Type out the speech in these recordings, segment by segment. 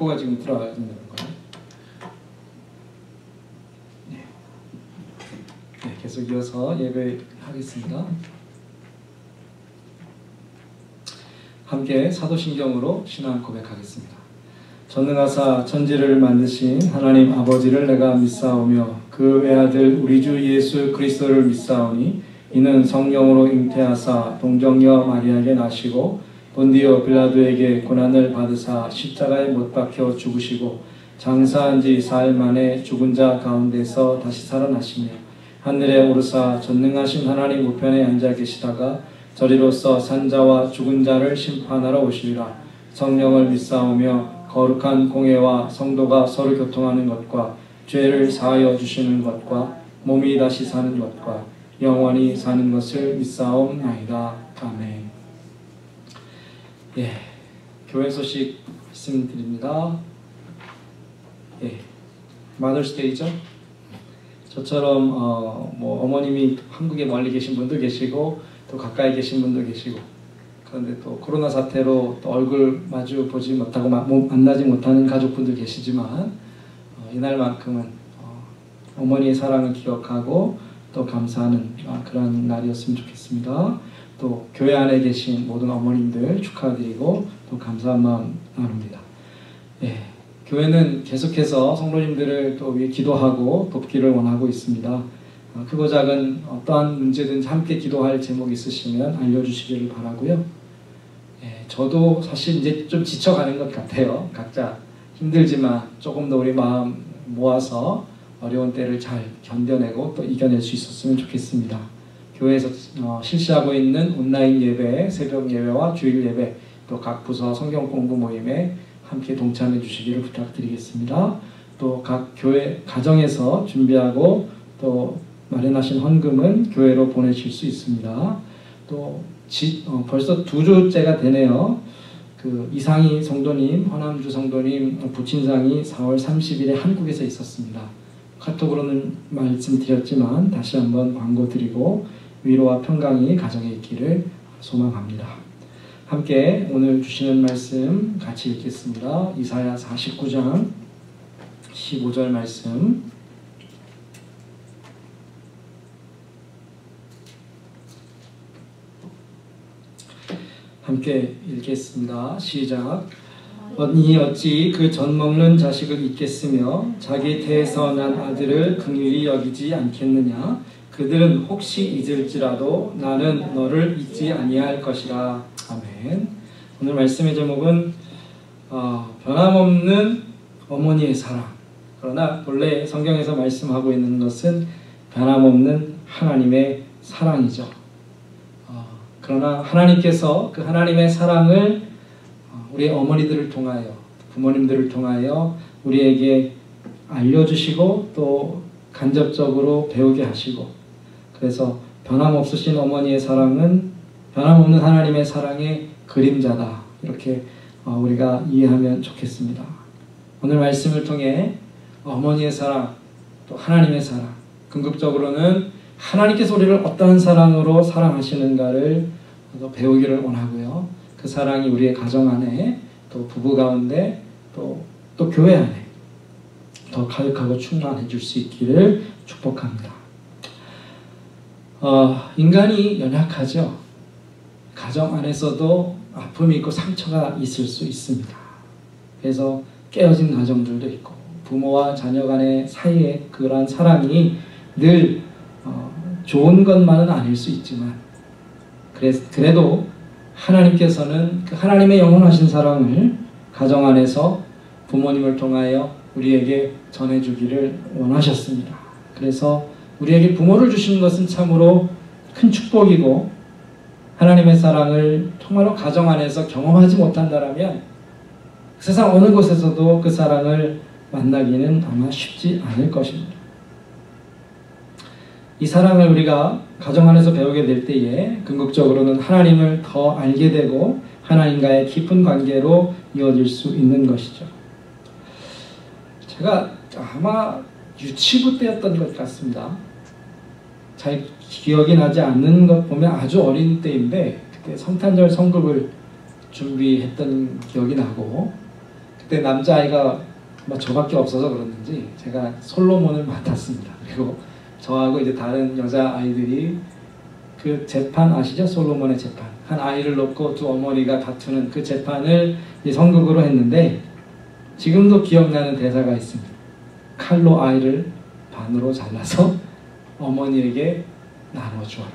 에코가 지금 들어가는 건가요? 네. 네, 계속 이어서 예배하겠습니다. 함께 사도신경으로 신앙 고백하겠습니다. 전능하사 천지를 만드신 하나님 아버지를 내가 믿사오며 그 외아들 우리 주 예수 그리스도를 믿사오니 이는 성령으로 잉태하사 동정녀 마리아에게 나시고 본디오 빌라도에게 고난을 받으사 십자가에 못 박혀 죽으시고 장사한 지 4일 만에 죽은 자 가운데서 다시 살아나시며 하늘에 오르사 전능하신 하나님 우편에 앉아 계시다가 저리로서 산자와 죽은 자를 심판하러 오시리라. 성령을 믿사오며 거룩한 공회와 성도가 서로 교통하는 것과 죄를 사하여 주시는 것과 몸이 다시 사는 것과 영원히 사는 것을 믿사옵나이다. 아멘. 예, 교회 소식 말씀드립니다. 예, 마더스데이죠. 저처럼 어머님이 한국에 멀리 계신 분도 계시고 또 가까이 계신 분도 계시고 그런데 또 코로나 사태로 또 얼굴 마주 보지 못하고 만나지 못하는 가족분들 계시지만 이날만큼은 어머니의 사랑을 기억하고 또 감사하는 그런 날이었으면 좋겠습니다. 또 교회 안에 계신 모든 어머님들 축하드리고 또 감사한 마음 나눕니다. 예, 교회는 계속해서 성도님들을 또 위해 기도하고 돕기를 원하고 있습니다. 크고 작은 어떠한 문제든지 함께 기도할 제목이 있으시면 알려주시기를 바라고요. 예, 저도 사실 이제 좀 지쳐가는 것 같아요. 각자 힘들지만 조금 더 우리 마음 모아서 어려운 때를 잘 견뎌내고 또 이겨낼 수 있었으면 좋겠습니다. 교회에서 실시하고 있는 온라인 예배, 새벽 예배와 주일 예배, 또 각 부서 성경 공부 모임에 함께 동참해 주시기를 부탁드리겠습니다. 또 각 교회 가정에서 준비하고 또 마련하신 헌금은 교회로 보내실 수 있습니다. 또 벌써 2주째가 되네요. 그 이상희 성도님, 허남주 성도님 부친상이 4월 30일에 한국에서 있었습니다. 카톡으로는 말씀드렸지만 다시 한번 광고 드리고 위로와 평강이 가정에 있기를 소망합니다. 함께 오늘 주시는 말씀 같이 읽겠습니다. 이사야 49장 15절 말씀 함께 읽겠습니다. 시작. 언니 어찌 그 젖 먹는 자식을 잊겠으며 자기 태에서 난 아들을 긍휼히 여기지 않겠느냐. 그들은 혹시 잊을지라도 나는 너를 잊지 아니할 것이라. 아멘. 오늘 말씀의 제목은 변함없는 어머니의 사랑. 그러나 본래 성경에서 말씀하고 있는 것은 변함없는 하나님의 사랑이죠. 그러나 하나님께서 그 하나님의 사랑을 우리 어머니들을 통하여 부모님들을 통하여 우리에게 알려주시고 또 간접적으로 배우게 하시고 그래서 변함없으신 어머니의 사랑은 변함없는 하나님의 사랑의 그림자다. 이렇게 우리가 이해하면 좋겠습니다. 오늘 말씀을 통해 어머니의 사랑 또 하나님의 사랑 궁극적으로는 하나님께서 우리를 어떠한 사랑으로 사랑하시는가를 배우기를 원하고요. 그 사랑이 우리의 가정 안에 또 부부 가운데 또 교회 안에 더 가득하고 충만해 줄 수 있기를 축복합니다. 인간이 연약하죠. 가정 안에서도 아픔이 있고 상처가 있을 수 있습니다. 그래서 깨어진 가정들도 있고 부모와 자녀 간의 사이에 그러한 사랑이 늘 좋은 것만은 아닐 수 있지만 그래도 하나님께서는 그 하나님의 영원하신 사랑을 가정 안에서 부모님을 통하여 우리에게 전해주기를 원하셨습니다. 그래서 우리에게 부모를 주시는 것은 참으로 큰 축복이고 하나님의 사랑을 정말로 가정 안에서 경험하지 못한다면 세상 어느 곳에서도 그 사랑을 만나기는 아마 쉽지 않을 것입니다. 이 사랑을 우리가 가정 안에서 배우게 될 때에 궁극적으로는 하나님을 더 알게 되고 하나님과의 깊은 관계로 이어질 수 있는 것이죠. 제가 아마 유치부 때였던 것 같습니다. 잘 기억이 나지 않는 것 보면 아주 어린 때인데 그때 성탄절 성극을 준비했던 기억이 나고 그때 남자아이가 뭐 저밖에 없어서 그랬는지 제가 솔로몬을 맡았습니다. 그리고 저하고 이제 다른 여자아이들이 그 재판 아시죠? 솔로몬의 재판. 한 아이를 놓고 두 어머니가 다투는 그 재판을 선극으로 했는데 지금도 기억나는 대사가 있습니다. 칼로 아이를 반으로 잘라서 어머니에게 나눠주어라.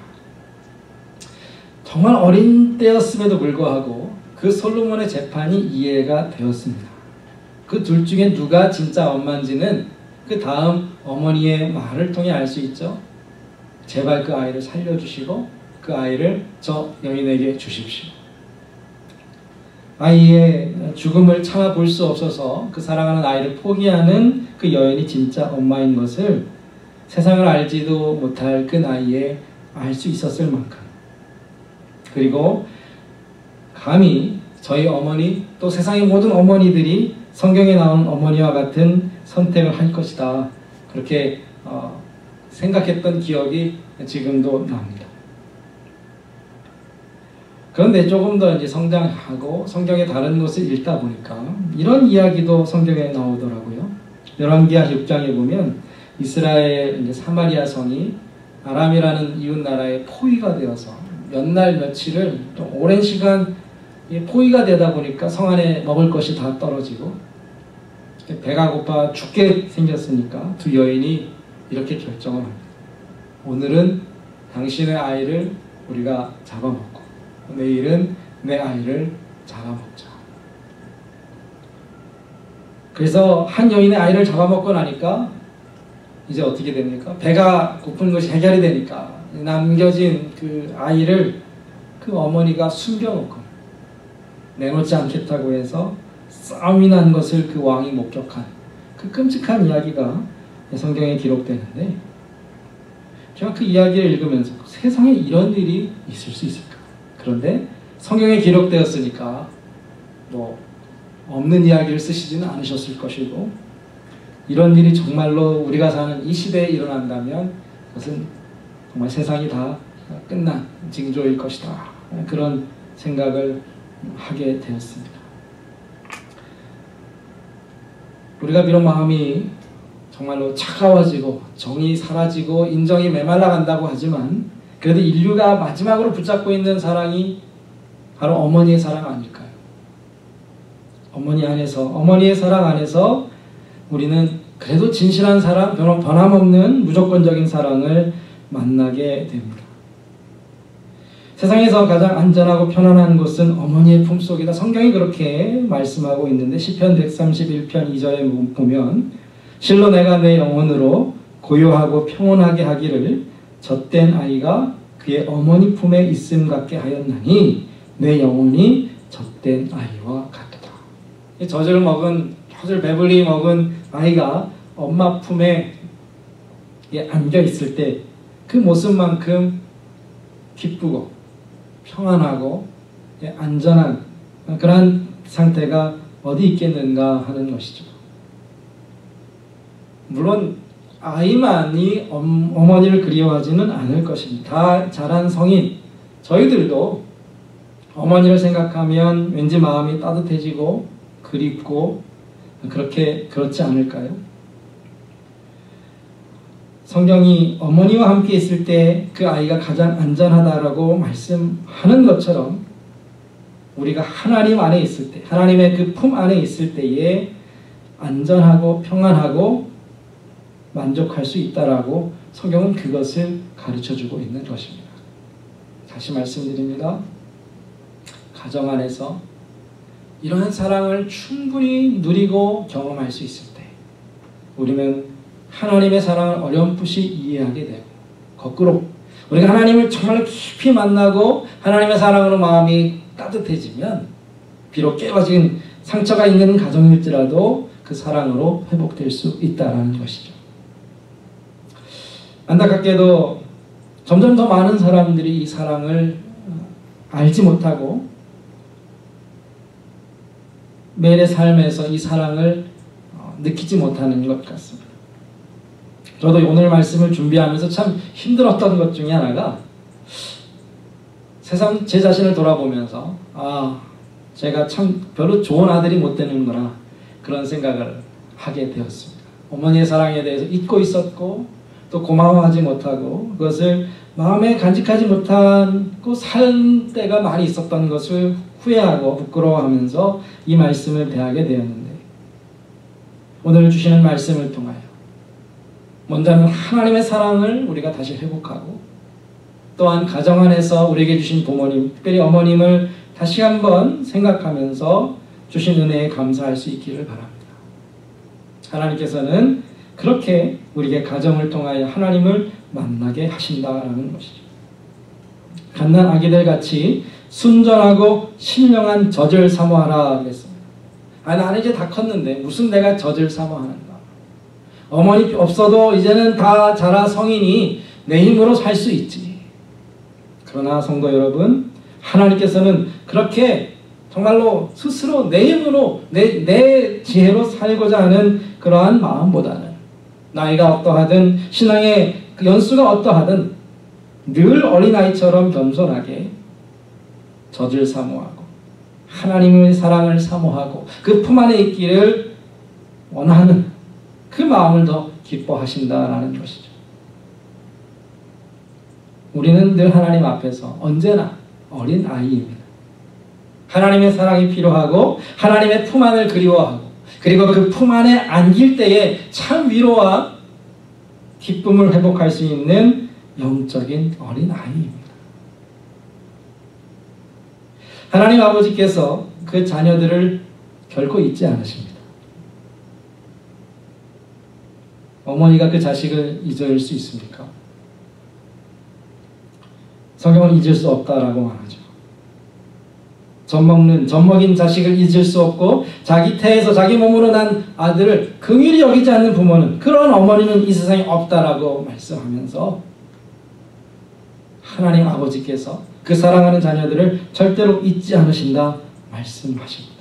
정말 어린 때였음에도 불구하고 그 솔로몬의 재판이 이해가 되었습니다. 그 둘 중에 누가 진짜 엄마인지는 그 다음 어머니의 말을 통해 알 수 있죠. 제발 그 아이를 살려주시고 그 아이를 저 여인에게 주십시오. 아이의 죽음을 참아 볼 수 없어서 그 사랑하는 아이를 포기하는 그 여인이 진짜 엄마인 것을 세상을 알지도 못할 그 나이에 알 수 있었을 만큼, 그리고 감히 저희 어머니 또 세상의 모든 어머니들이 성경에 나오는 어머니와 같은 선택을 할 것이다, 그렇게 생각했던 기억이 지금도 납니다. 그런데 조금 더 이제 성장하고 성경의 다른 곳을 읽다 보니까 이런 이야기도 성경에 나오더라고요. 열왕기하 6장에 보면 이스라엘 이제 사마리아 성이 아람이라는 이웃 나라의 포위가 되어서 몇 날 며칠을 좀 오랜 시간 포위가 되다 보니까 성 안에 먹을 것이 다 떨어지고 배가 고파 죽게 생겼으니까 두 여인이 이렇게 결정을 합니다. 오늘은 당신의 아이를 우리가 잡아먹고 내일은 내 아이를 잡아먹자. 그래서 한 여인의 아이를 잡아먹고 나니까 이제 어떻게 됩니까? 배가 고픈 것이 해결이 되니까 남겨진 그 아이를 그 어머니가 숨겨놓고 내놓지 않겠다고 해서 싸움이 난 것을 그 왕이 목격한 그 끔찍한 이야기가 성경에 기록되는데, 제가 그 이야기를 읽으면서 세상에 이런 일이 있을 수 있을까? 그런데 성경에 기록되었으니까 뭐 없는 이야기를 쓰시지는 않으셨을 것이고, 이런 일이 정말로 우리가 사는 이 시대에 일어난다면 그것은 정말 세상이 다 끝난 징조일 것이다, 그런 생각을 하게 되었습니다. 우리가 비록 마음이 정말로 차가워지고 정이 사라지고 인정이 메말라 간다고 하지만 그래도 인류가 마지막으로 붙잡고 있는 사랑이 바로 어머니의 사랑 아닐까요? 어머니의 사랑 안에서 우리는 그래도 진실한 사랑, 변함없는 무조건적인 사랑을 만나게 됩니다. 세상에서 가장 안전하고 편안한 곳은 어머니의 품속이다. 성경이 그렇게 말씀하고 있는데 시편 131편 2절에 보면 실로 내가 내 영혼으로 고요하고 평온하게 하기를 젖된 아이가 그의 어머니 품에 있음 같게 하였나니 내 영혼이 젖된 아이와 같도다. 젖을 배불리 먹은 아이가 엄마 품에 안겨 있을 때 그 모습만큼 기쁘고 평안하고 안전한 그런 상태가 어디 있겠는가 하는 것이죠. 물론 아이만이 어머니를 그리워하지는 않을 것입니다. 다 자란 성인 저희들도 어머니를 생각하면 왠지 마음이 따뜻해지고 그립고 그렇지 않을까요? 성경이 어머니와 함께 있을 때 그 아이가 가장 안전하다라고 말씀하는 것처럼 우리가 하나님 안에 있을 때, 하나님의 그 품 안에 있을 때에 안전하고 평안하고 만족할 수 있다라고 성경은 그것을 가르쳐주고 있는 것입니다. 다시 말씀드립니다. 가정 안에서 이러한 사랑을 충분히 누리고 경험할 수 있을 때 우리는 하나님의 사랑을 어렴풋이 이해하게 되고, 거꾸로 우리가 하나님을 정말 깊이 만나고 하나님의 사랑으로 마음이 따뜻해지면 비록 깨어진 상처가 있는 가정일지라도 그 사랑으로 회복될 수 있다는 것이죠. 안타깝게도 점점 더 많은 사람들이 이 사랑을 알지 못하고 매일의 삶에서 이 사랑을 느끼지 못하는 것 같습니다. 저도 오늘 말씀을 준비하면서 참 힘들었던 것 중에 하나가 세상 제 자신을 돌아보면서 제가 참 별로 좋은 아들이 못 되는구나, 그런 생각을 하게 되었습니다. 어머니의 사랑에 대해서 잊고 있었고 또 고마워하지 못하고 그것을 마음에 간직하지 못하고 살 때가 많이 있었던 것을 후회하고 부끄러워하면서 이 말씀을 대하게 되었는데, 오늘 주시는 말씀을 통하여 먼저는 하나님의 사랑을 우리가 다시 회복하고, 또한 가정 안에서 우리에게 주신 부모님, 특별히 어머님을 다시 한번 생각하면서 주신 은혜에 감사할 수 있기를 바랍니다. 하나님께서는 그렇게 우리에게 가정을 통하여 하나님을 만나게 하신다라는 것이죠. 갓난 아기들 같이 순전하고 신령한 젖을 사모하라 그랬습니다. 나는 이제 다 컸는데 무슨 내가 젖을 사모하는가. 어머니 없어도 이제는 다 자라 성인이 내 힘으로 살 수 있지. 그러나 성도 여러분, 하나님께서는 그렇게 정말로 스스로 내 힘으로 내 지혜로 살고자 하는 그러한 마음보다는 나이가 어떠하든 신앙의 연수가 어떠하든 늘 어린아이처럼 겸손하게 젖을 사모하고 하나님의 사랑을 사모하고 그 품 안에 있기를 원하는 그 마음을 더 기뻐하신다라는 것이죠. 우리는 늘 하나님 앞에서 언제나 어린 아이입니다. 하나님의 사랑이 필요하고 하나님의 품 안을 그리워하고, 그리고 그 품 안에 안길 때에 참 위로와 기쁨을 회복할 수 있는 영적인 어린 아이입니다. 하나님 아버지께서 그 자녀들을 결코 잊지 않으십니다. 어머니가 그 자식을 잊을 수 있습니까? 성경은 잊을 수 없다라고 말하죠. 젖먹인 자식을 잊을 수 없고 자기 태에서 자기 몸으로 난 아들을 긍휼히 여기지 않는 부모는, 그런 어머니는 이 세상에 없다라고 말씀하면서 하나님 아버지께서 그 사랑하는 자녀들을 절대로 잊지 않으신다 말씀하십니다.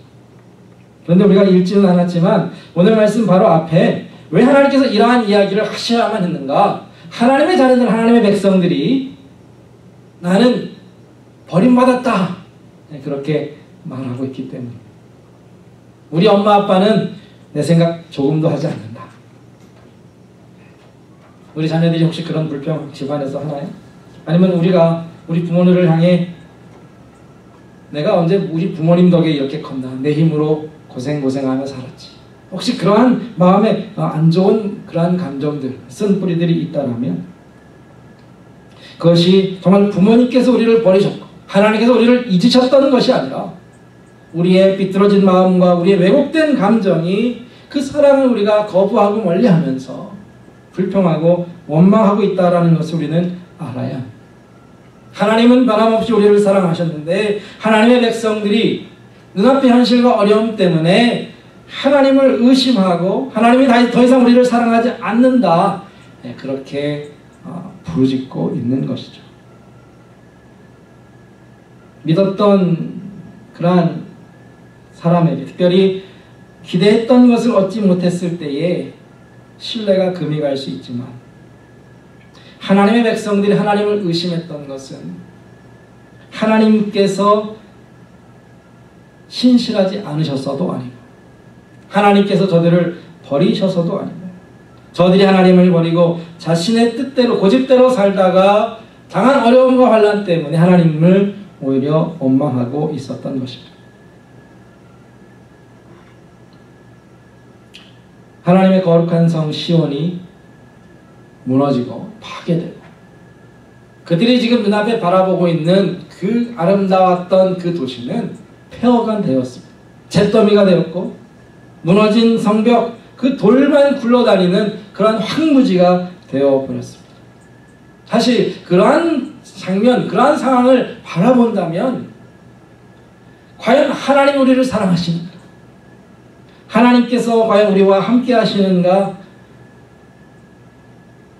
그런데 우리가 읽지는 않았지만 오늘 말씀 바로 앞에 왜 하나님께서 이러한 이야기를 하셔야만 했는가? 하나님의 자녀들, 하나님의 백성들이 나는 버림받았다, 그렇게 말하고 있기 때문에 우리 엄마 아빠는 내 생각 조금도 하지 않는다. 우리 자녀들이 혹시 그런 불평 집안에서 하나요? 아니면 우리가 우리 부모님을 향해 내가 언제 우리 부모님 덕에 이렇게 컸나, 내 힘으로 고생하며 살았지, 혹시 그러한 마음에 안 좋은 그러한 감정들, 쓴뿌리들이 있다라면 그것이 정말 부모님께서 우리를 버리셨고 하나님께서 우리를 잊으셨던 것이 아니라 우리의 비뚤어진 마음과 우리의 왜곡된 감정이 그 사랑을 우리가 거부하고 멀리하면서 불평하고 원망하고 있다는 것을 우리는 알아야 합니다. 하나님은 변함없이 우리를 사랑하셨는데 하나님의 백성들이 눈앞의 현실과 어려움 때문에 하나님을 의심하고 하나님이 더 이상 우리를 사랑하지 않는다, 그렇게 부르짖고 있는 것이죠. 믿었던 그러한 사람에게, 특별히 기대했던 것을 얻지 못했을 때에 신뢰가 금이 갈 수 있지만, 하나님의 백성들이 하나님을 의심했던 것은 하나님께서 신실하지 않으셨어도 아니고 하나님께서 저들을 버리셔서도 아니고, 저들이 하나님을 버리고 자신의 뜻대로 고집대로 살다가 당한 어려움과 환난 때문에 하나님을 오히려 원망하고 있었던 것입니다. 하나님의 거룩한 성 시온이 무너지고 파괴되고 그들이 지금 눈앞에 바라보고 있는 그 아름다웠던 그 도시는 폐허가 되었습니다. 잿더미가 되었고 무너진 성벽, 그 돌만 굴러다니는 그러한 황무지가 되어버렸습니다. 사실 그러한 장면, 그러한 상황을 바라본다면 과연 하나님 우리를 사랑하시는가? 하나님께서 과연 우리와 함께 하시는가?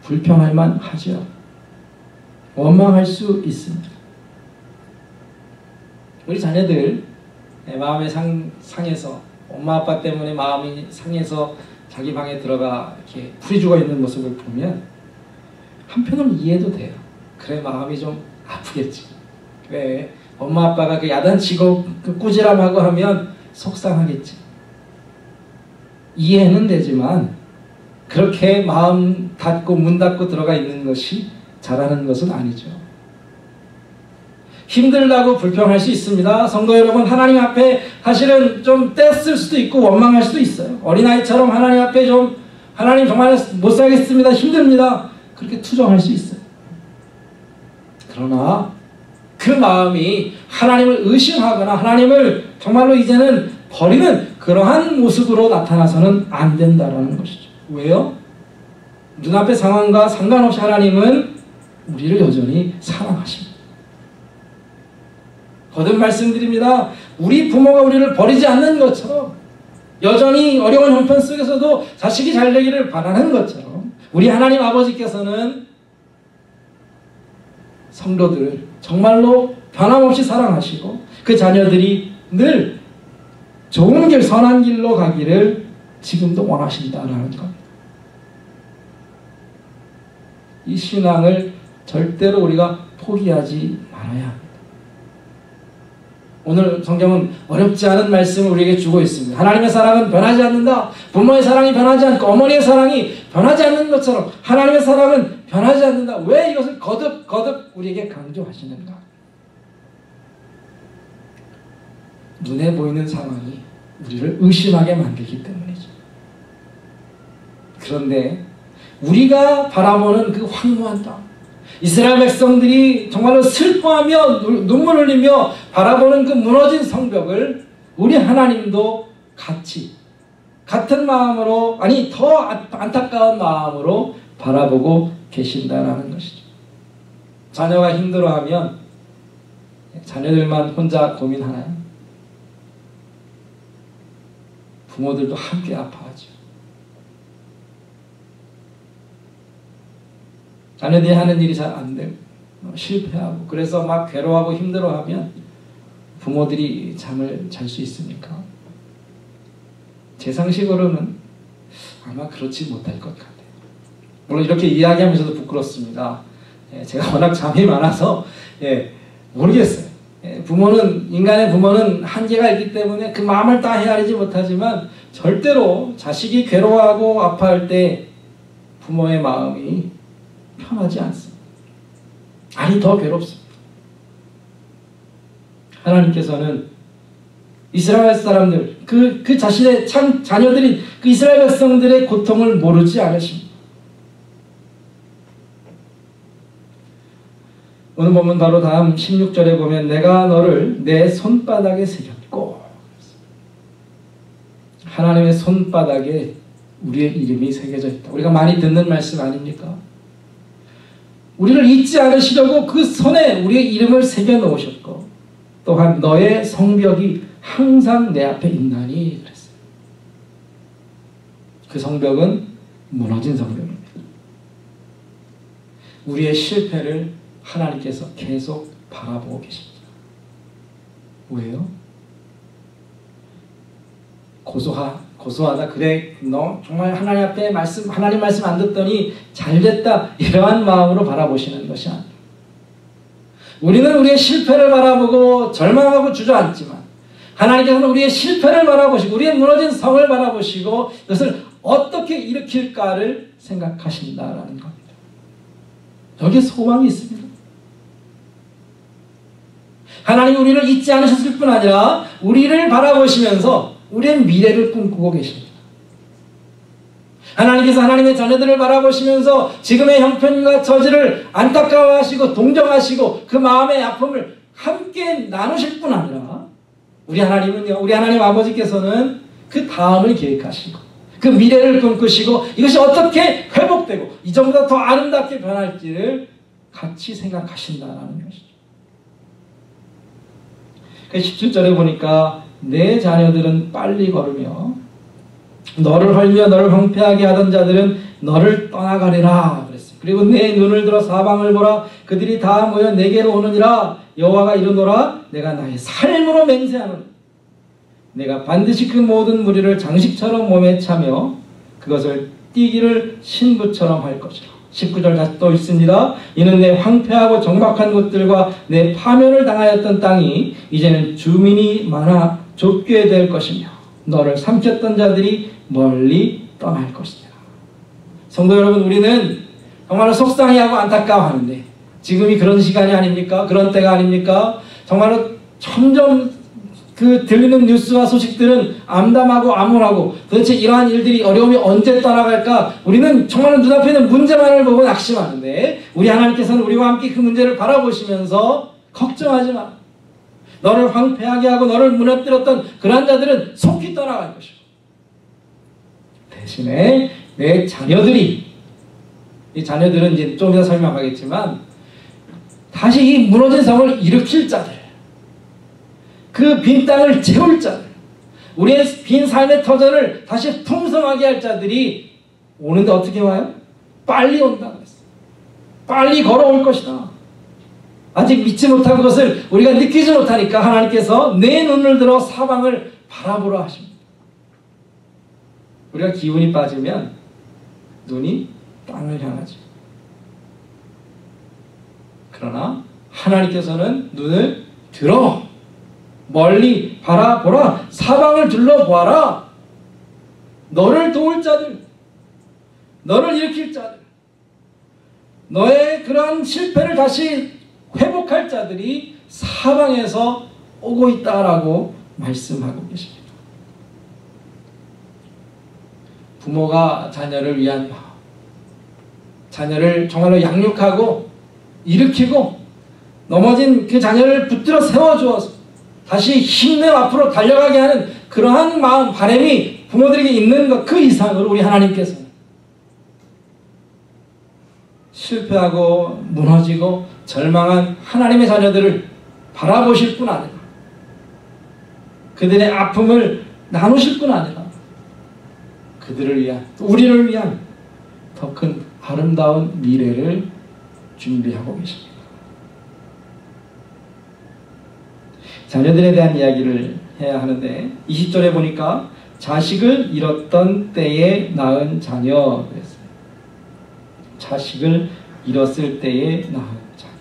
불평할 만하죠. 원망할 수 있습니다. 우리 자녀들 마음의 상해서, 엄마 아빠 때문에 마음이 상해서 자기 방에 들어가 이렇게 풀이 죽어 있는 모습을 보면 한편으로는 이해도 돼요. 그래, 마음이 좀 아프겠지. 그래, 엄마 아빠가 그 야단치고 그 꾸지람하고 하면 속상하겠지. 이해는 되지만 그렇게 마음 닫고 문 닫고 들어가 있는 것이 잘하는 것은 아니죠. 힘들다고 불평할 수 있습니다. 성도 여러분, 하나님 앞에 사실은 좀 떼쓸 수도 있고 원망할 수도 있어요. 어린아이처럼 하나님 앞에 좀 하나님 정말 못 살겠습니다. 힘듭니다. 그렇게 투정할 수 있어요. 그러나 그 마음이 하나님을 의심하거나 하나님을 정말로 이제는 버리는 그러한 모습으로 나타나서는 안 된다는 것이죠. 왜요? 눈앞의 상황과 상관없이 하나님은 우리를 여전히 사랑하십니다. 거듭 말씀드립니다. 우리 부모가 우리를 버리지 않는 것처럼 여전히 어려운 형편 속에서도 자식이 잘 되기를 바라는 것처럼 우리 하나님 아버지께서는 성도들을 정말로 변함없이 사랑하시고 그 자녀들이 늘 좋은 길, 선한 길로 가기를 지금도 원하신다라는 것. 이 신앙을 절대로 우리가 포기하지 말아야 합니다. 오늘 성경은 어렵지 않은 말씀을 우리에게 주고 있습니다. 하나님의 사랑은 변하지 않는다. 부모의 사랑이 변하지 않고 어머니의 사랑이 변하지 않는 것처럼 하나님의 사랑은 변하지 않는다. 왜 이것을 거듭 우리에게 강조하시는가? 눈에 보이는 상황이 우리를 의심하게 만들기 때문이죠. 그런데 우리가 바라보는 그 황무한 땅, 이스라엘 백성들이 정말로 슬퍼하며 눈물 흘리며 바라보는 그 무너진 성벽을 우리 하나님도 같은 마음으로, 아니 더 안타까운 마음으로 바라보고 계신다라는 것이죠. 자녀가 힘들어하면 자녀들만 혼자 고민하나요? 부모들도 함께 아파하죠. 자녀들이 하는 일이 잘 안 되고 실패하고 그래서 막 괴로워하고 힘들어하면 부모들이 잠을 잘 수 있습니까? 제 상식으로는 아마 그렇지 못할 것 같아요. 물론 이렇게 이야기하면서도 부끄럽습니다. 제가 워낙 잠이 많아서 모르겠어요. 인간의 부모는 한계가 있기 때문에 그 마음을 다 헤아리지 못하지만 절대로 자식이 괴로워하고 아파할 때 부모의 마음이 편하지 않습니다. 아니 더 괴롭습니다. 하나님께서는 이스라엘 사람들, 그 자신의 자녀들인 그 이스라엘 백성들의 고통을 모르지 않으십니다. 오늘 보면 바로 다음 16절에 보면 내가 너를 내 손바닥에 새겼고, 하나님의 손바닥에 우리의 이름이 새겨져 있다. 우리가 많이 듣는 말씀 아닙니까? 우리를 잊지 않으시려고 그 손에 우리의 이름을 새겨 놓으셨고 또한 너의 성벽이 항상 내 앞에 있나니 그랬어요. 그 성벽은 무너진 성벽입니다. 우리의 실패를 하나님께서 계속 바라보고 계십니다. 왜요? 고소하다. 그래, 너 정말 하나님 앞에 하나님 말씀 안 듣더니 잘됐다. 이러한 마음으로 바라보시는 것이 아니에요. 우리는 우리의 실패를 바라보고 절망하고 주저앉지만 하나님께서는 우리의 실패를 바라보시고 우리의 무너진 성을 바라보시고 이것을 어떻게 일으킬까를 생각하신다라는 겁니다. 여기에 소망이 있습니다. 하나님이 우리를 잊지 않으셨을 뿐 아니라 우리를 바라보시면서 우리의 미래를 꿈꾸고 계십니다. 하나님께서 하나님의 자녀들을 바라보시면서 지금의 형편과 처지를 안타까워하시고 동정하시고 그 마음의 아픔을 함께 나누실 뿐 아니라 우리 하나님은요, 우리 하나님 아버지께서는 그 다음을 계획하시고 그 미래를 꿈꾸시고 이것이 어떻게 회복되고 이전보다 더 아름답게 변할지를 같이 생각하신다는 것이죠. 17절에 보니까 내 자녀들은 빨리 걸으며 너를 헐며 너를 황폐하게 하던 자들은 너를 떠나가리라 그랬어요. 그리고 내 눈을 들어 사방을 보라. 그들이 다 모여 내게로 오느니라. 여호와가 이르노라. 내가 나의 삶으로 맹세하노니 내가 반드시 그 모든 무리를 장식처럼 몸에 차며 그것을 띠기를 신부처럼 할 것이라. 19절 다시 또 있습니다. 이는 내 황폐하고 정박한 곳들과 내 파멸을 당하였던 땅이 이제는 주민이 많아 좁게 될 것이며 너를 삼켰던 자들이 멀리 떠날 것이다. 성도 여러분, 우리는 정말로 속상해하고 안타까워하는데 지금이 그런 시간이 아닙니까? 그런 때가 아닙니까? 정말로 점점 그 들리는 뉴스와 소식들은 암담하고 암울하고 도대체 이러한 일들이 어려움이 언제 떠나갈까? 우리는 정말로 눈앞에 있는 문제만을 보고 낙심하는데 우리 하나님께서는 우리와 함께 그 문제를 바라보시면서 걱정하지 마. 너를 황폐하게 하고 너를 무너뜨렸던 그러한 자들은 속히 떠나갈 것이고 대신에 내 자녀들이, 이 자녀들은 이제 좀 이따 설명하겠지만 다시 이 무너진 성을 일으킬 자들, 그 빈 땅을 채울 자들, 우리의 빈 삶의 터전을 다시 풍성하게 할 자들이 오는데 어떻게 와요? 빨리 온다고 했어요. 빨리 걸어올 것이다. 아직 믿지 못한 것을 우리가 느끼지 못하니까 하나님께서 내 눈을 들어 사방을 바라보라 하십니다. 우리가 기운이 빠지면 눈이 땅을 향하죠. 그러나 하나님께서는 눈을 들어 멀리 바라보라. 사방을 둘러보아라. 너를 도울 자들, 너를 일으킬 자들, 너의 그러한 실패를 다시 회복할 자들이 사방에서 오고 있다라고 말씀하고 계십니다. 부모가 자녀를 위한 마음, 자녀를 정말로 양육하고 일으키고 넘어진 그 자녀를 붙들어 세워주어서 다시 힘내어 앞으로 달려가게 하는 그러한 마음, 바람이 부모들에게 있는 것 그 이상으로 우리 하나님께서는 실패하고 무너지고 절망한 하나님의 자녀들을 바라보실 뿐 아니라 그들의 아픔을 나누실 뿐 아니라 그들을 위한, 우리를 위한 더 큰 아름다운 미래를 준비하고 계십니다. 자녀들에 대한 이야기를 해야 하는데 20절에 보니까 자식을 잃었던 때에 낳은 자녀 그랬어요. 자식을 잃었을 때에 낳은 자녀.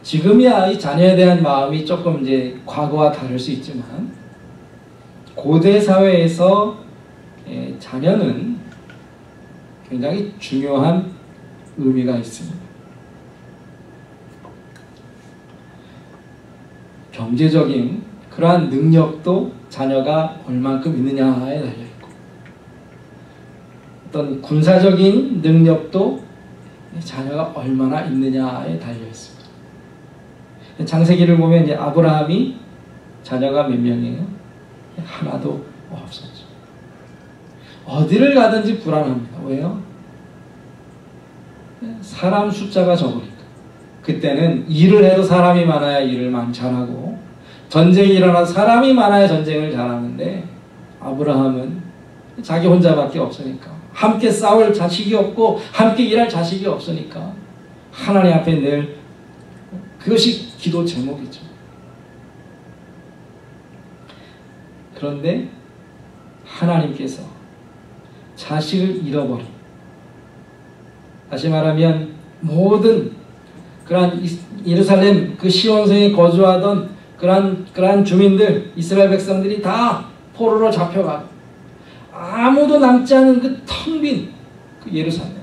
지금이야 이 자녀에 대한 마음이 조금 이제 과거와 다를 수 있지만 고대 사회에서 자녀는 굉장히 중요한 의미가 있습니다. 경제적인 그러한 능력도 자녀가 얼만큼 있느냐에 달려있고 어떤 군사적인 능력도 자녀가 얼마나 있느냐에 달려있습니다. 창세기를 보면 이제 아브라함이 자녀가 몇 명이에요? 하나도 없었죠. 어디를 가든지 불안합니다. 왜요? 사람 숫자가 적으니까. 그때는 일을 해도 사람이 많아야 일을 잘하고 전쟁이 일어나서 사람이 많아야 전쟁을 잘하는데 아브라함은 자기 혼자밖에 없으니까 함께 싸울 자식이 없고 함께 일할 자식이 없으니까 하나님 앞에 늘 그것이 기도 제목이죠. 그런데 하나님께서 자식을 잃어버린, 다시 말하면 모든 그러한 예루살렘 그 시온성에 거주하던 그러한 주민들, 이스라엘 백성들이 다 포로로 잡혀가고 아무도 남지 않은 그 텅 빈 그 예루살렘.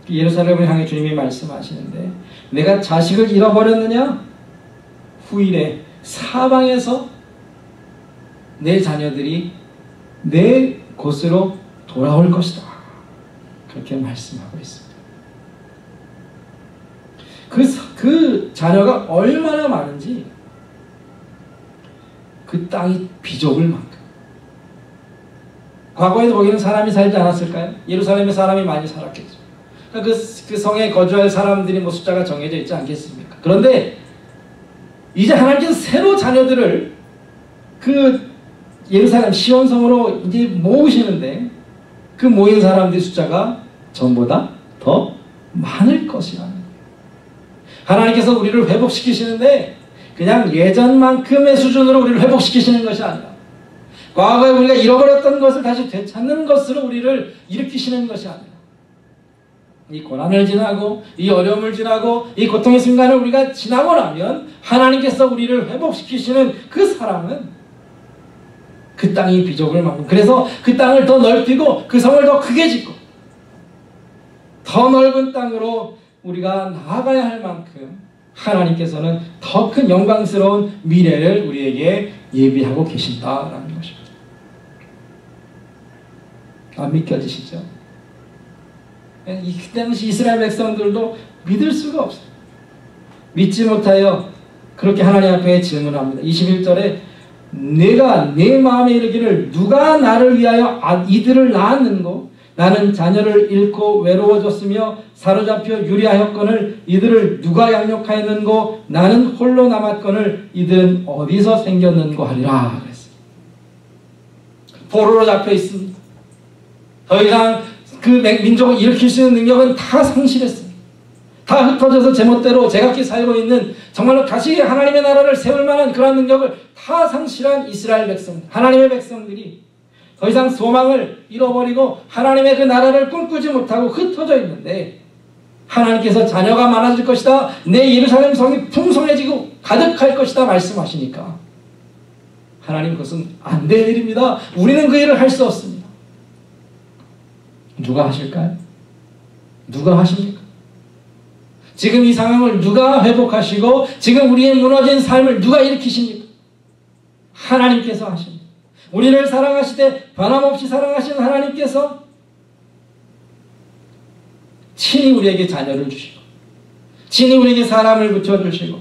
그 예루살렘을 향해 주님이 말씀하시는데 내가 자식을 잃어버렸느냐? 후일에 사방에서 내 자녀들이 내 곳으로 돌아올 것이다. 그렇게 말씀하고 있습니다. 그 자녀가 얼마나 많은지 그 땅이 비좁을 만큼. 과거에도 거기는 사람이 살지 않았을까요? 예루살렘에 사람이 많이 살았겠죠. 그 성에 거주할 사람들이 뭐 숫자가 정해져 있지 않겠습니까? 그런데 이제 하나님께서 새로 자녀들을 그 예루살렘 시온성으로 이제 모으시는데 그 모인 사람들의 숫자가 전보다 더 많을 것이라는 거예요. 하나님께서 우리를 회복시키시는데 그냥 예전만큼의 수준으로 우리를 회복시키시는 것이 아니라 과거에 우리가 잃어버렸던 것을 다시 되찾는 것으로 우리를 일으키시는 것이 아니라 이 고난을 지나고 이 어려움을 지나고 이 고통의 순간을 우리가 지나고 나면 하나님께서 우리를 회복시키시는 그 사랑은 그 땅이 비족을 막고, 그래서 그 땅을 더 넓히고 그 성을 더 크게 짓고 더 넓은 땅으로 우리가 나아가야 할 만큼 하나님께서는 더 큰 영광스러운 미래를 우리에게 예비하고 계신다라는 것입니다. 안 믿겨지시죠? 이 당시 이스라엘 백성들도 믿을 수가 없어요. 믿지 못하여 그렇게 하나님 앞에 질문합니다. 21절에 내가 내 마음에 이르기를 누가 나를 위하여 이들을 낳았는고 나는 자녀를 잃고 외로워졌으며 사로잡혀 유리하였거늘 이들을 누가 양육하였는고 나는 홀로 남았거늘 이들은 어디서 생겼는고 하리라 그랬어요. 포로로 잡혀 있습니다. 더 이상 그 민족을 일으킬 수 있는 능력은 다 상실했어요. 다 흩어져서 제멋대로 제각기 살고 있는, 정말로 다시 하나님의 나라를 세울 만한 그런 능력을 다 상실한 이스라엘 백성들, 하나님의 백성들이 더 이상 소망을 잃어버리고 하나님의 그 나라를 꿈꾸지 못하고 흩어져 있는데, 하나님께서 자녀가 많아질 것이다, 내 예루살렘 성이 풍성해지고 가득할 것이다 말씀하시니까 하나님 그것은 안 될 일입니다. 우리는 그 일을 할 수 없습니다. 누가 하실까요? 누가 하십니까? 지금 이 상황을 누가 회복하시고 지금 우리의 무너진 삶을 누가 일으키십니까? 하나님께서 하십니다. 우리를 사랑하시되 변함없이 사랑하시는 하나님께서 친히 우리에게 자녀를 주시고 친히 우리에게 사람을 붙여주시고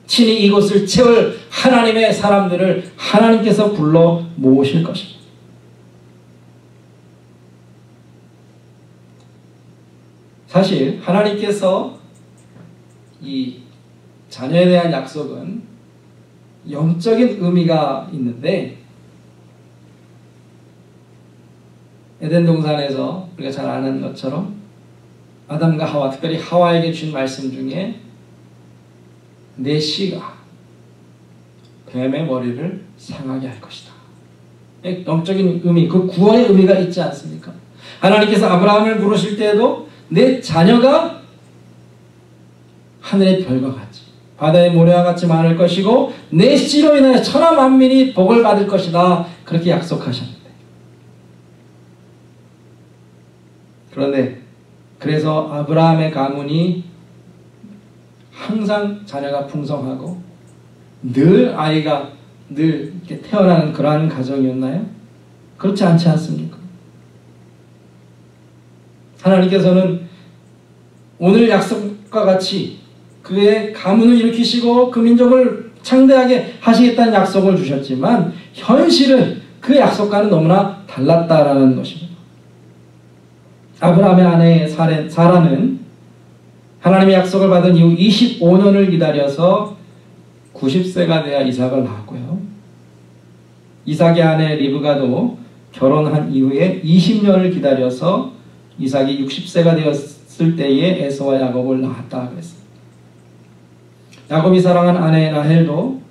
친히 이곳을 채울 하나님의 사람들을 하나님께서 불러 모으실 것입니다. 사실 하나님께서 이 자녀에 대한 약속은 영적인 의미가 있는데, 에덴 동산에서 우리가 잘 아는 것처럼 아담과 하와, 특별히 하와에게 준 말씀 중에 내 씨가 뱀의 머리를 상하게 할 것이다. 영적인 의미, 그 구원의 의미가 있지 않습니까? 하나님께서 아브라함을 부르실 때에도 내 자녀가 하늘의 별과 같이 바다의 모래와 같이 많을 것이고 내 씨로 인하여 천하 만민이 복을 받을 것이다, 그렇게 약속하셨는데, 그런데 그래서 아브라함의 가문이 항상 자녀가 풍성하고 늘 아이가 늘 이렇게 태어나는 그러한 가정이었나요? 그렇지 않지 않습니까? 하나님께서는 오늘 약속과 같이 그의 가문을 일으키시고 그 민족을 창대하게 하시겠다는 약속을 주셨지만 현실은 그 약속과는 너무나 달랐다라는 것입니다. 아브라함의 아내 사라는 하나님의 약속을 받은 이후 25년을 기다려서 90세가 되어 이삭을 낳았고요. 이삭의 아내 리브가도 결혼한 이후에 20년을 기다려서 이삭이 60세가 되었을 때에 에서와 야곱을 낳았다 그랬습니다. 야곱이 사랑한 아내 라헬도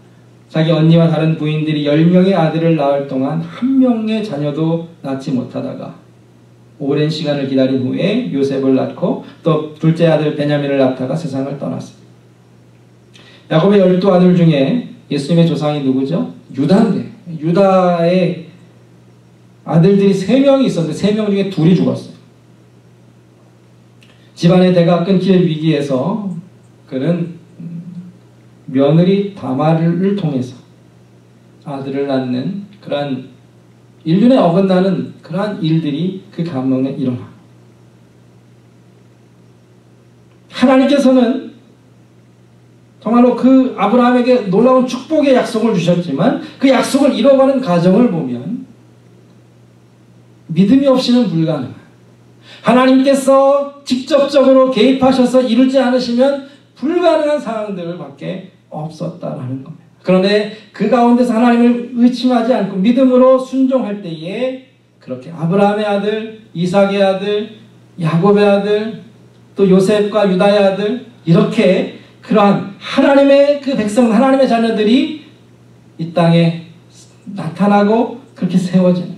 자기 언니와 다른 부인들이 10명의 아들을 낳을 동안 한 명의 자녀도 낳지 못하다가 오랜 시간을 기다린 후에 요셉을 낳고 또 둘째 아들 베냐민을 낳다가 세상을 떠났습니다. 야곱의 12아들 중에 예수님의 조상이 누구죠? 유다인데, 유다의 아들들이 3명이 있었는데 3명 중에 2이 죽었어요. 집안의 대가 끊길 위기에서 그는 며느리 다말을 통해서 아들을 낳는 그러한 인륜에 어긋나는 그러한 일들이 그 가문에 일어나. 하나님께서는 정말로 그 아브라함에게 놀라운 축복의 약속을 주셨지만 그 약속을 이뤄가는 과정을 보면 믿음이 없이는 불가능해요. 하나님께서 직접적으로 개입하셔서 이루지 않으시면 불가능한 상황들 밖에 없었다라는 겁니다. 그런데 그 가운데서 하나님을 의심하지 않고 믿음으로 순종할 때에 그렇게 아브라함의 아들, 이삭의 아들, 야곱의 아들, 또 요셉과 유다의 아들, 이렇게 그러한 하나님의 그 백성, 하나님의 자녀들이 이 땅에 나타나고 그렇게 세워지는,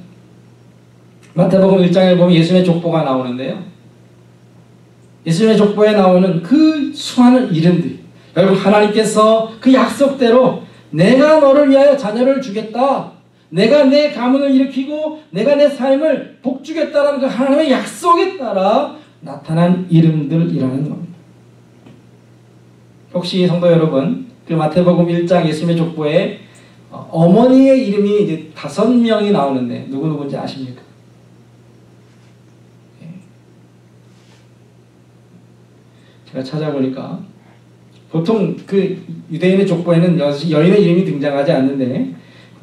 마태복음 1장에 보면 예수님의 족보가 나오는데요. 예수님의 족보에 나오는 그 수많은 이름들이 결국 하나님께서 그 약속대로 내가 너를 위하여 자녀를 주겠다, 내가 내 가문을 일으키고 내가 내 삶을 복주겠다라는 그 하나님의 약속에 따라 나타난 이름들이라는 겁니다. 혹시 성도 여러분, 그 마태복음 1장 예수님의 족보에 어머니의 이름이 이제 5명이 나오는데 누구누구인지 아십니까? 제가 찾아보니까 보통 그 유대인의 족보에는 여인의 이름이 등장하지 않는데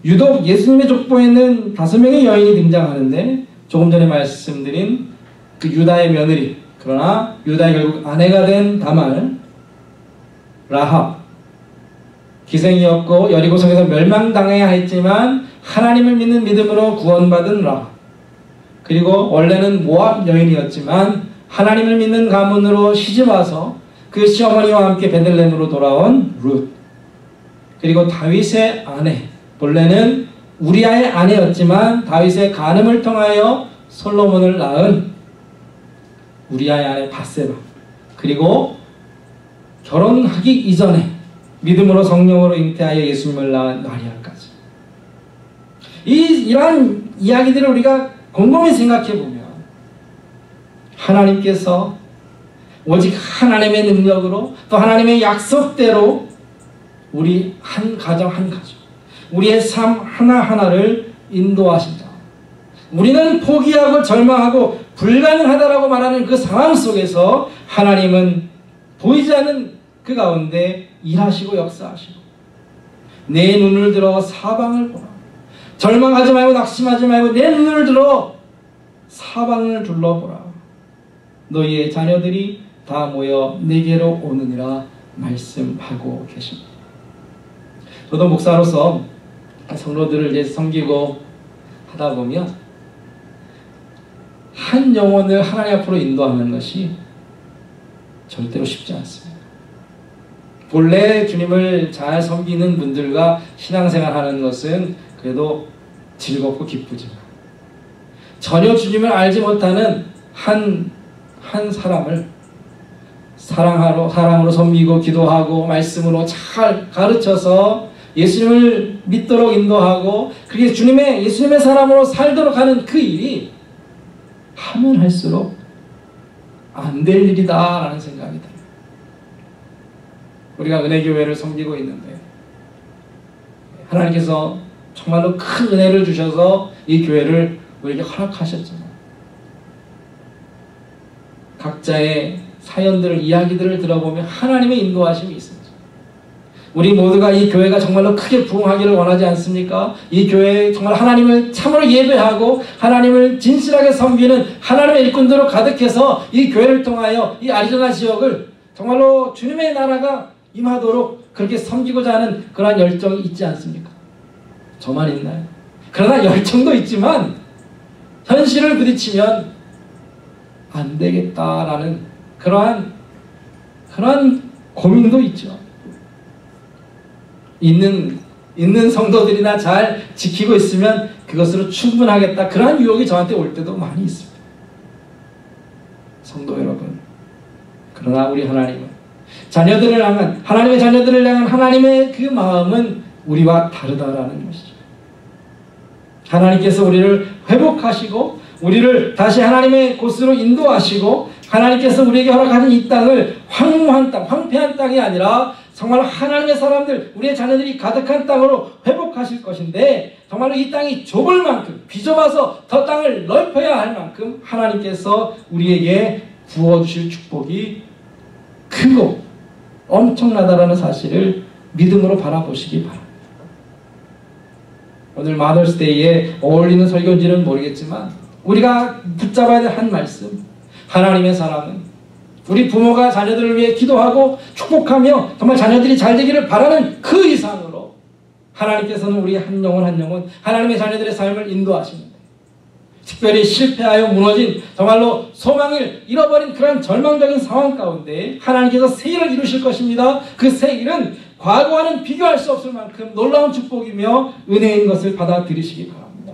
유독 예수님의 족보에는 5명의 여인이 등장하는데 조금 전에 말씀드린 그 유다의 며느리, 그러나 유다의 결국 아내가 된 다말, 라합, 기생이었고 여리고성에서 멸망당해야 했지만 하나님을 믿는 믿음으로 구원받은 라합, 그리고 원래는 모압 여인이었지만 하나님을 믿는 가문으로 시집와서 그 시어머니와 함께 베들레헴으로 돌아온 룻, 그리고 다윗의 아내, 본래는 우리아의 아내였지만 다윗의 간음을 통하여 솔로몬을 낳은 우리아의 아내 바세바, 그리고 결혼하기 이전에 믿음으로 성령으로 잉태하여 예수님을 낳은 마리아까지. 이러한 이야기들을 우리가 곰곰이 생각해 보면 하나님께서 오직 하나님의 능력으로 또 하나님의 약속대로 우리 한 가정 한 가정, 우리의 삶 하나하나를 인도하신다. 우리는 포기하고 절망하고 불가능하다라고 말하는 그 상황 속에서 하나님은 보이지 않는 그 가운데 일하시고 역사하시고 내 눈을 들어 사방을 보라. 절망하지 말고 낙심하지 말고 내 눈을 들어 사방을 둘러보라. 너희의 자녀들이 다 모여 내게로 오느니라 말씀하고 계십니다. 저도 목사로서 성도들을 이제 섬기고 하다 보면 한 영혼을 하나님 앞으로 인도하는 것이 절대로 쉽지 않습니다. 본래 주님을 잘 섬기는 분들과 신앙생활하는 것은 그래도 즐겁고 기쁘지만 전혀 주님을 알지 못하는 한 사람을 사랑으로 섬기고 기도하고 말씀으로 잘 가르쳐서 예수님을 믿도록 인도하고 그렇게 예수님의 사람으로 살도록 하는 그 일이 하면 할수록 안 될 일이다 라는 생각이 들어요. 우리가 은혜교회를 섬기고 있는데 하나님께서 정말로 큰 은혜를 주셔서 이 교회를 우리에게 허락하셨잖아요. 각자의 사연들을, 이야기들을 들어보면 하나님의 인도하심이 있습니다. 우리 모두가 이 교회가 정말로 크게 부흥하기를 원하지 않습니까? 이 교회에 정말 하나님을 참으로 예배하고 하나님을 진실하게 섬기는 하나님의 일꾼들로 가득해서 이 교회를 통하여 이 아리조나 지역을 정말로 주님의 나라가 임하도록 그렇게 섬기고자 하는 그러한 열정이 있지 않습니까? 저만 있나요? 그러나 열정도 있지만 현실을 부딪히면 안 되겠다라는 그러한 고민도 있죠. 있는 성도들이나 잘 지키고 있으면 그것으로 충분하겠다. 그러한 유혹이 저한테 올 때도 많이 있습니다. 성도 여러분, 그러나 우리 하나님은 하나님의 자녀들을 향한 하나님의 그 마음은 우리와 다르다라는 것이죠. 하나님께서 우리를 회복하시고 우리를 다시 하나님의 곳으로 인도하시고 하나님께서 우리에게 허락하신 이 땅을 황무한 땅, 황폐한 땅이 아니라 정말 하나님의 사람들, 우리의 자녀들이 가득한 땅으로 회복하실 것인데 정말로 이 땅이 좁을 만큼 비좁아서 더 땅을 넓혀야 할 만큼 하나님께서 우리에게 부어주실 축복이 크고 엄청나다라는 사실을 믿음으로 바라보시기 바랍니다. 오늘 마더스데이에 어울리는 설교인지는 모르겠지만 우리가 붙잡아야 될 한 말씀, 하나님의 사랑은 우리 부모가 자녀들을 위해 기도하고 축복하며 정말 자녀들이 잘 되기를 바라는 그 이상으로 하나님께서는 우리 한 영혼 하나님의 자녀들의 삶을 인도하시는데 특별히 실패하여 무너진 정말로 소망을 잃어버린 그런 절망적인 상황 가운데 하나님께서 새 일을 이루실 것입니다. 그 새 일은 과거와는 비교할 수 없을 만큼 놀라운 축복이며 은혜인 것을 받아들이시기 바랍니다.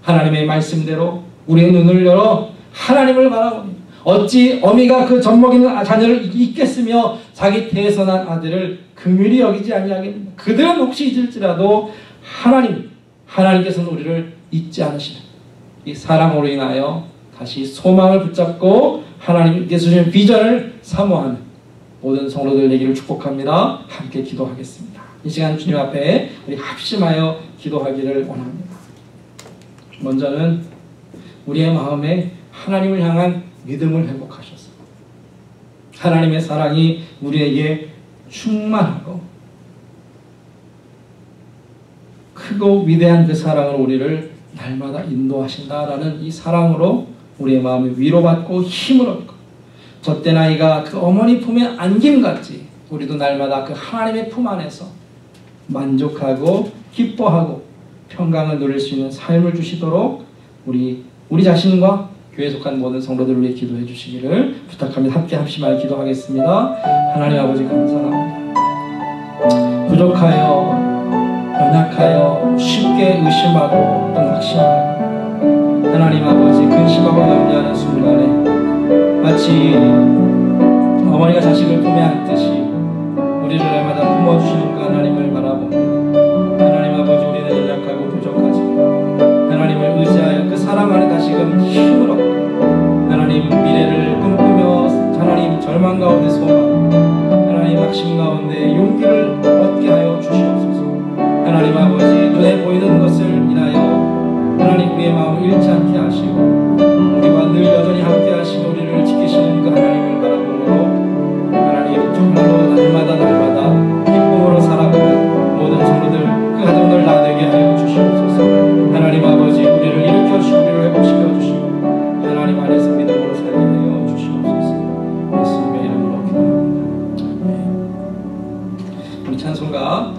하나님의 말씀대로 우리의 눈을 열어 하나님을 바라보니 어찌 어미가 그 젖먹이는 자녀를 잊겠으며 자기 태에서 난 아들을 긍휼히 여기지 아니하겠느냐. 그들은 혹시 잊을지라도 하나님께서는 우리를 잊지 않으시는 이 사랑으로 인하여 다시 소망을 붙잡고 하나님께서 주신 비전을 사모하는 모든 성도들 되기를 축복합니다. 함께 기도하겠습니다. 이 시간 주님 앞에 우리 합심하여 기도하기를 원합니다. 먼저는 우리의 마음에 하나님을 향한 믿음을 회복하셔서 하나님의 사랑이 우리에게 충만하고 크고 위대한 그 사랑으로 우리를 날마다 인도하신다라는 이 사랑으로 우리의 마음이 위로받고 힘을 얻고 젖된 아이가 그 어머니 품에 안김같이 우리도 날마다 그 하나님의 품 안에서 만족하고 기뻐하고 평강을 누릴 수 있는 삶을 주시도록 우리 자신과 교회에 속한 모든 성도들을 위해 기도해 주시기를 부탁합니다. 함께 합심하여 기도하겠습니다. 하나님 아버지 감사합니다. 부족하여 연약하여 쉽게 의심하고 또 낙심하고 하나님 아버지 근심하고 염려하는 순간에 마치 어머니가 자식을 품에 안듯이 우리를 날마다 품어주시는 그 하나님을 바라봅니다. 하나님 아버지 우리는 연약하고 부족하지만 하나님을 의지하여 그 사랑 안에 다시금 힘을 얻고 하나님 미래를 꿈꾸며 하나님 절망 가운데 소망 하나님 낙심 가운데 용기를 얻게 하여 주시옵소서. 하나님 아버지 눈에 보이는 것을 인하여 하나님 우리의 마음을 잃지 않게 하시고 우리와 늘 여전히 함께 하시고 우리를 지키시는 그 하나님을 바라보므로 하나님 정말로 날마다 기쁨으로 살아가는 모든 성도들 그 가정들 다 되게 하여 주시옵소서. 하나님 아버지 우리를 일으켜주시고 우리를 회복시켜 주시고 하나님 안에서 믿음으로 살게 하여 주시옵소서. 예수님의 이름으로 기도합니다. 우리 찬송가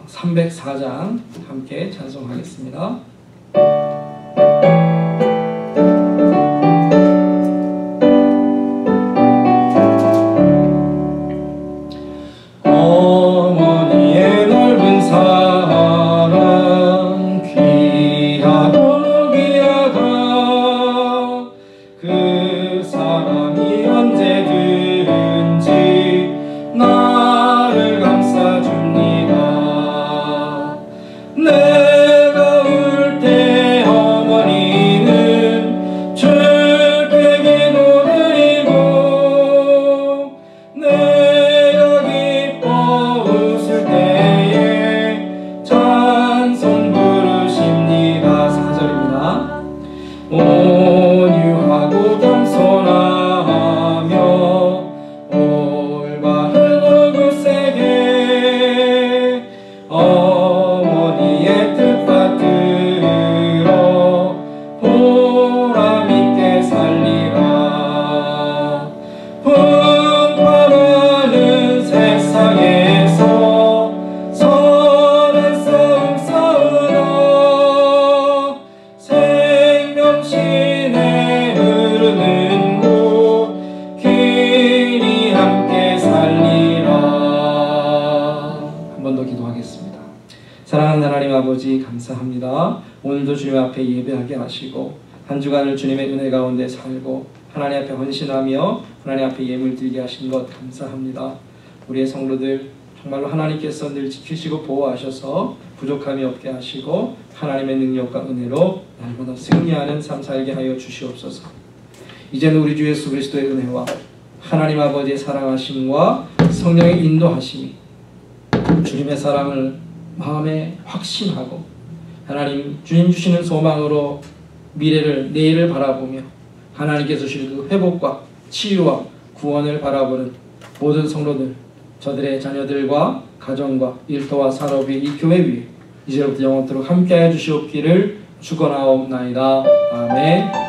304장 함께 찬송하겠습니다. 어머니의 넓은 사랑 귀하고 귀하다. 그 사랑이 언제든지 나를 감싸줍니다. 내가 울 때 어머니는 주께 기도드리고 내가 기뻐 웃을 때에 찬송 부르십니다. 4절입니다. 온유하고 겸손하며 올바른 얼굴색에 어머니의 뜻 받들어 보람있게 살리라. 분파하는 세상에서 선한 싸움 싸우라. 생명신에 흐르는 곳 길이 함께 살리라. 한 번 더 기도하겠습니다. 사랑하는 하나님 아버지 감사합니다. 오늘도 주님 앞에 예배하게 하시고 한 주간을 주님의 은혜 가운데 살고 하나님 앞에 헌신하며 하나님 앞에 예물 드리게 하신 것 감사합니다. 우리의 성도들 정말로 하나님께서 늘 지키시고 보호하셔서 부족함이 없게 하시고 하나님의 능력과 은혜로 날마다 승리하는 삶 살게 하여 주시옵소서. 이제는 우리 주 예수 그리스도의 은혜와 하나님 아버지의 사랑하심과 성령의 인도하심이 주님의 사랑을 마음에 확신하고 하나님 주님 주시는 소망으로 미래를 내일을 바라보며 하나님께서 주실 그 회복과 치유와 구원을 바라보는 모든 성도들 저들의 자녀들과 가정과 일터와 산업이 이 교회 위에 이제부터 영원토록 함께하여 주시옵기를 축원하옵나이다. 아멘.